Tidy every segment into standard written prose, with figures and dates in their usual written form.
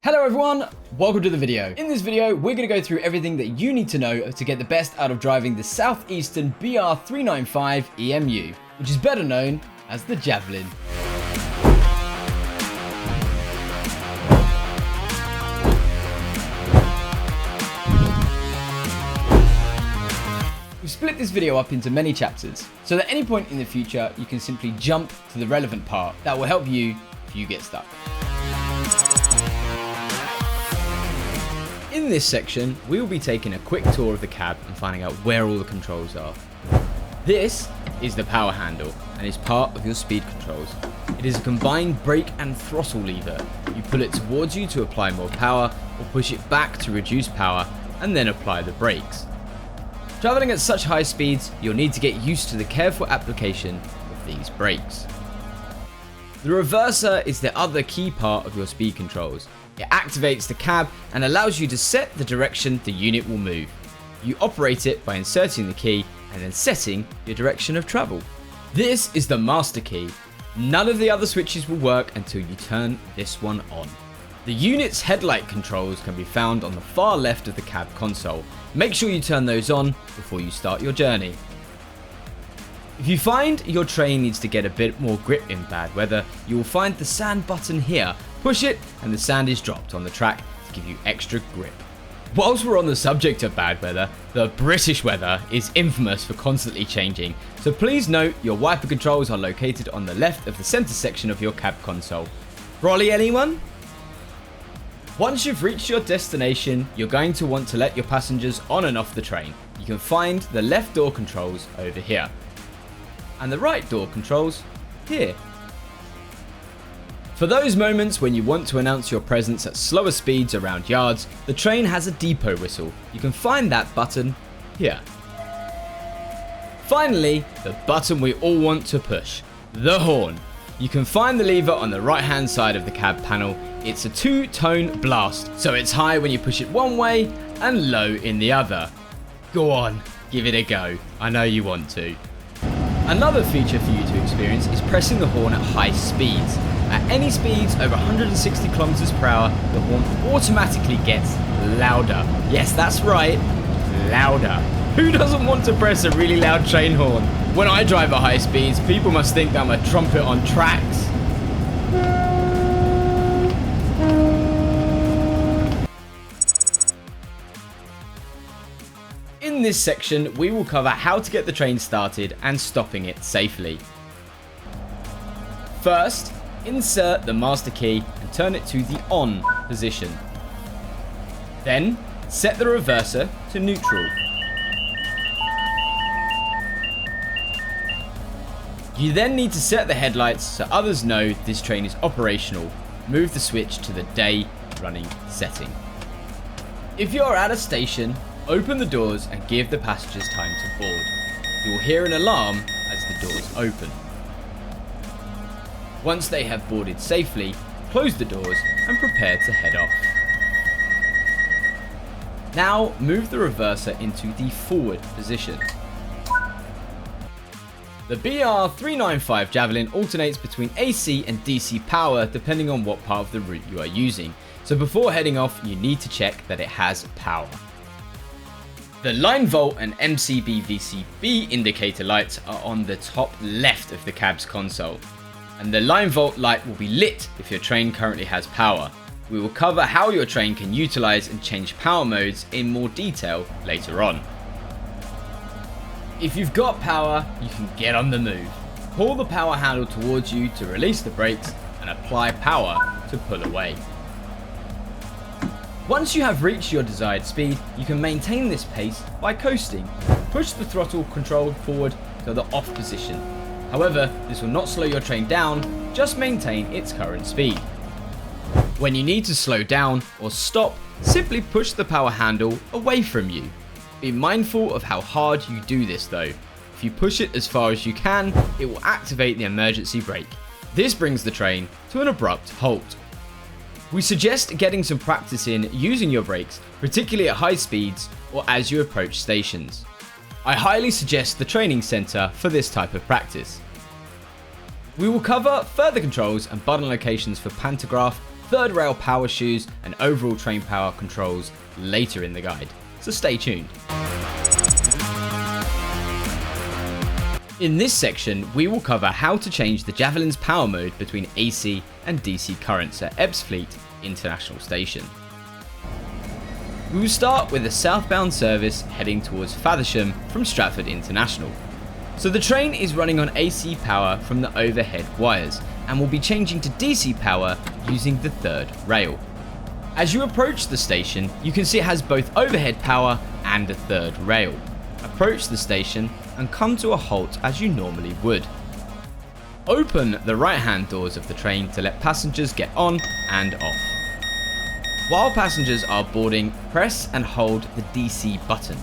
Hello everyone, welcome to the video. In this video, we're going to go through everything that you need to know to get the best out of driving the Southeastern BR395 EMU, which is better known as the Javelin. We've split this video up into many chapters, so that at any point in the future, you can simply jump to the relevant part that will help you if you get stuck. In this section, we will be taking a quick tour of the cab and finding out where all the controls are. This is the power handle and is part of your speed controls. It is a combined brake and throttle lever. You pull it towards you to apply more power or push it back to reduce power and then apply the brakes. Traveling at such high speeds, you'll need to get used to the careful application of these brakes. The reverser is the other key part of your speed controls. It activates the cab and allows you to set the direction the unit will move. You operate it by inserting the key and then setting your direction of travel. This is the master key. None of the other switches will work until you turn this one on. The unit's headlight controls can be found on the far left of the cab console. Make sure you turn those on before you start your journey. If you find your train needs to get a bit more grip in bad weather, you will find the sand button here. Push it and the sand is dropped on the track to give you extra grip. Whilst we're on the subject of bad weather, the British weather is infamous for constantly changing, so please note your wiper controls are located on the left of the centre section of your cab console. Brolly anyone? Once you've reached your destination, you're going to want to let your passengers on and off the train. You can find the left door controls over here, and the right door controls here. For those moments when you want to announce your presence at slower speeds around yards, the train has a depot whistle. You can find that button here. Finally, the button we all want to push, the horn. You can find the lever on the right hand side of the cab panel. It's a two-tone blast, so it's high when you push it one way and low in the other. Go on, give it a go. I know you want to. Another feature for you to experience is pressing the horn at high speeds. At any speeds over 160 kilometers per hour, the horn automatically gets louder. Yes, that's right, louder. Who doesn't want to press a really loud train horn? When I drive at high speeds, people must think that I'm a trumpet on tracks. In this section, we will cover how to get the train started and stopping it safely. First, insert the master key and turn it to the on position. Then, set the reverser to neutral. You then need to set the headlights so others know this train is operational. Move the switch to the day running setting. If you're at a station, open the doors and give the passengers time to board. You will hear an alarm as the doors open. Once they have boarded safely, close the doors and prepare to head off. Now move the reverser into the forward position. The BR395 Javelin alternates between AC and DC power depending on what part of the route you are using. So before heading off, you need to check that it has power. The line volt and MCB VCB indicator lights are on the top left of the cab's console, and the line volt light will be lit if your train currently has power. We will cover how your train can utilize and change power modes in more detail later on. If you've got power, you can get on the move. Pull the power handle towards you to release the brakes and apply power to pull away. Once you have reached your desired speed, you can maintain this pace by coasting. Push the throttle control forward to the off position. However, this will not slow your train down, just maintain its current speed. When you need to slow down or stop, simply push the power handle away from you. Be mindful of how hard you do this though. If you push it as far as you can, it will activate the emergency brake. This brings the train to an abrupt halt. We suggest getting some practice in using your brakes, particularly at high speeds or as you approach stations. I highly suggest the training centre for this type of practice. We will cover further controls and button locations for pantograph third rail power shoes and overall train power controls later in the guide, so stay tuned. In this section, we will cover how to change the Javelin's power mode between AC and DC currents at Ebbsfleet International Station. We will start with a southbound service heading towards Faversham from Stratford International. So the train is running on AC power from the overhead wires and will be changing to DC power using the third rail. As you approach the station, you can see it has both overhead power and a third rail. Approach the station and come to a halt as you normally would. Open the right-hand doors of the train to let passengers get on and off. While passengers are boarding, press and hold the DC button.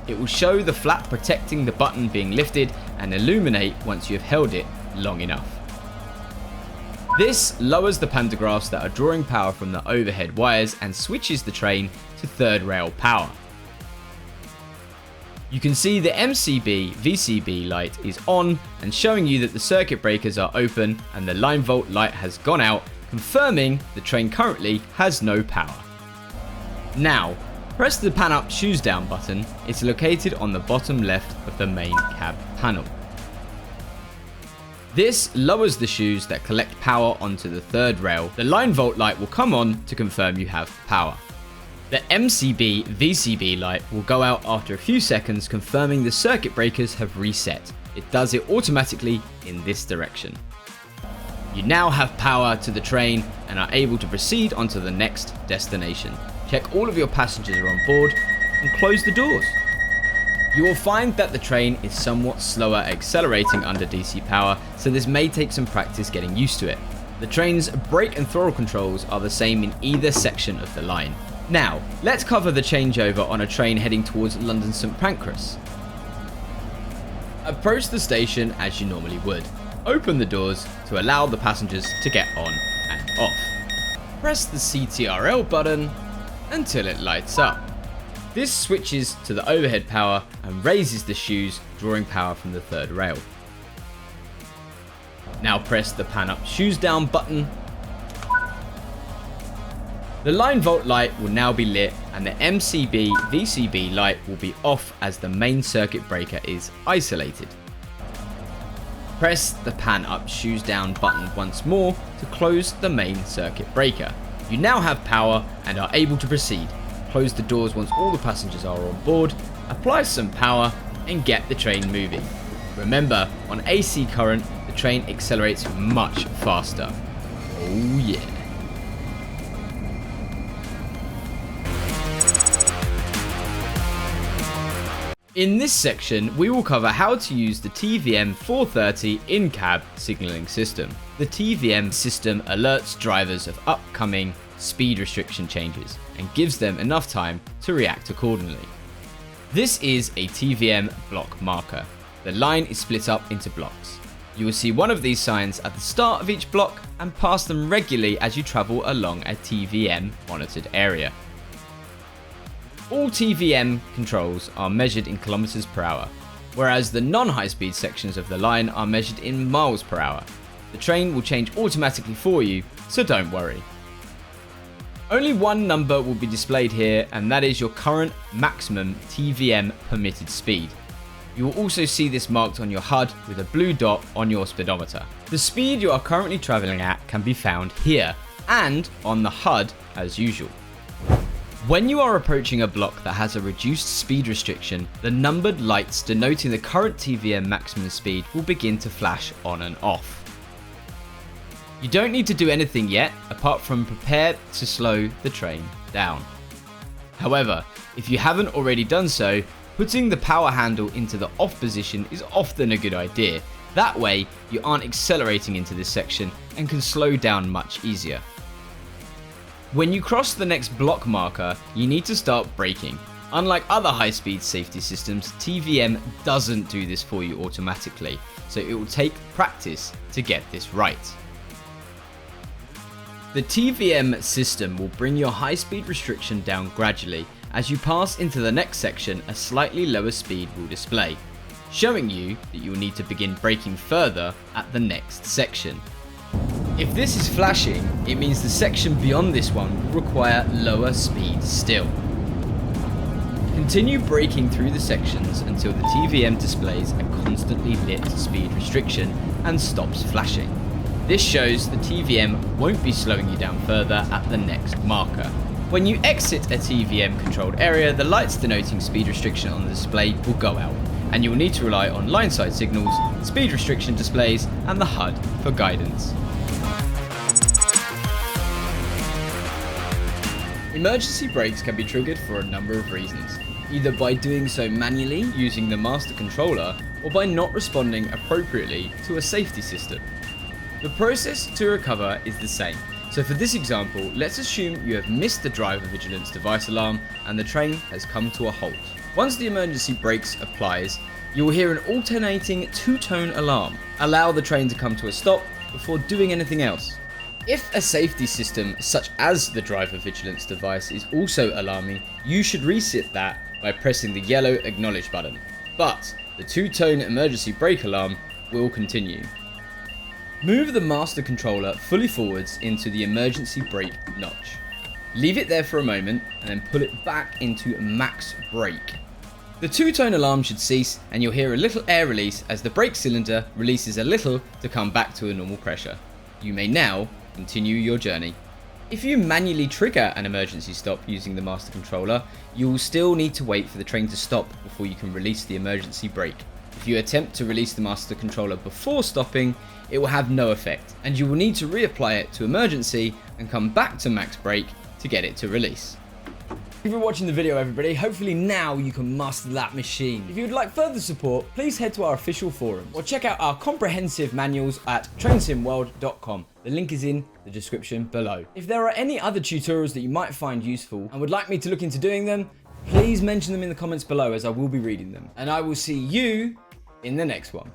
It will show the flap protecting the button being lifted and illuminate once you have held it long enough. This lowers the pantographs that are drawing power from the overhead wires and switches the train to third rail power. You can see the MCB VCB light is on and showing you that the circuit breakers are open and the line volt light has gone out, confirming the train currently has no power. Now, press the pan up shoes down button. It's located on the bottom left of the main cab panel. This lowers the shoes that collect power onto the third rail. The line volt light will come on to confirm you have power. The MCB VCB light will go out after a few seconds, confirming the circuit breakers have reset. It does it automatically in this direction. You now have power to the train and are able to proceed onto the next destination. Check all of your passengers are on board and close the doors. You will find that the train is somewhat slower accelerating under DC power, so this may take some practice getting used to it. The train's brake and throttle controls are the same in either section of the line. Now, let's cover the changeover on a train heading towards London St Pancras. Approach the station as you normally would. Open the doors to allow the passengers to get on and off. Press the CTRL button until it lights up. This switches to the overhead power and raises the shoes, drawing power from the third rail. Now press the pan up shoes down button. The line volt light will now be lit and the MCB VCB light will be off as the main circuit breaker is isolated. Press the pan up shoes down button once more to close the main circuit breaker. You now have power and are able to proceed. Close the doors once all the passengers are on board, apply some power and get the train moving. Remember, on AC current, the train accelerates much faster. Oh yeah. In this section, we will cover how to use the TVM 430 in-cab signalling system. The TVM system alerts drivers of upcoming speed restriction changes and gives them enough time to react accordingly. This is a TVM block marker. The line is split up into blocks. You will see one of these signs at the start of each block and pass them regularly as you travel along a TVM monitored area. All TVM controls are measured in kilometers per hour, whereas the non-high speed sections of the line are measured in miles per hour. The train will change automatically for you, so don't worry. Only one number will be displayed here, and that is your current maximum TVM permitted speed. You will also see this marked on your HUD with a blue dot on your speedometer. The speed you are currently travelling at can be found here, and on the HUD as usual. When you are approaching a block that has a reduced speed restriction, the numbered lights denoting the current TVM maximum speed will begin to flash on and off. You don't need to do anything yet, apart from prepare to slow the train down. However, if you haven't already done so, putting the power handle into the off position is often a good idea. That way, you aren't accelerating into this section and can slow down much easier. When you cross the next block marker, you need to start braking. Unlike other high-speed safety systems, TVM doesn't do this for you automatically, so it will take practice to get this right. The TVM system will bring your high-speed restriction down gradually. As you pass into the next section, a slightly lower speed will display, showing you that you will need to begin braking further at the next section. If this is flashing, it means the section beyond this one will require lower speed still. Continue braking through the sections until the TVM displays a constantly lit speed restriction and stops flashing. This shows the TVM won't be slowing you down further at the next marker. When you exit a TVM controlled area, the lights denoting speed restriction on the display will go out, and you will need to rely on line sight signals, speed restriction displays, and the HUD for guidance. Emergency brakes can be triggered for a number of reasons, either by doing so manually using the master controller or by not responding appropriately to a safety system. The process to recover is the same. So for this example, let's assume you have missed the driver vigilance device alarm and the train has come to a halt. Once the emergency brakes applies, you will hear an alternating two-tone alarm. Allow the train to come to a stop before doing anything else. If a safety system such as the driver vigilance device is also alarming, you should reset that by pressing the yellow acknowledge button. But the two-tone emergency brake alarm will continue. Move the master controller fully forwards into the emergency brake notch. Leave it there for a moment and then pull it back into max brake. The two-tone alarm should cease and you'll hear a little air release as the brake cylinder releases a little to come back to a normal pressure. You may now continue your journey. If you manually trigger an emergency stop using the master controller, you will still need to wait for the train to stop before you can release the emergency brake. If you attempt to release the master controller before stopping, it will have no effect, and you will need to reapply it to emergency and come back to max brake to get it to release. Thank you for watching the video, everybody. Hopefully now you can master that machine. If you would like further support, please head to our official forum or check out our comprehensive manuals at trainsimworld.com. The link is in the description below. If there are any other tutorials that you might find useful and would like me to look into doing them, please mention them in the comments below as I will be reading them. And I will see you in the next one.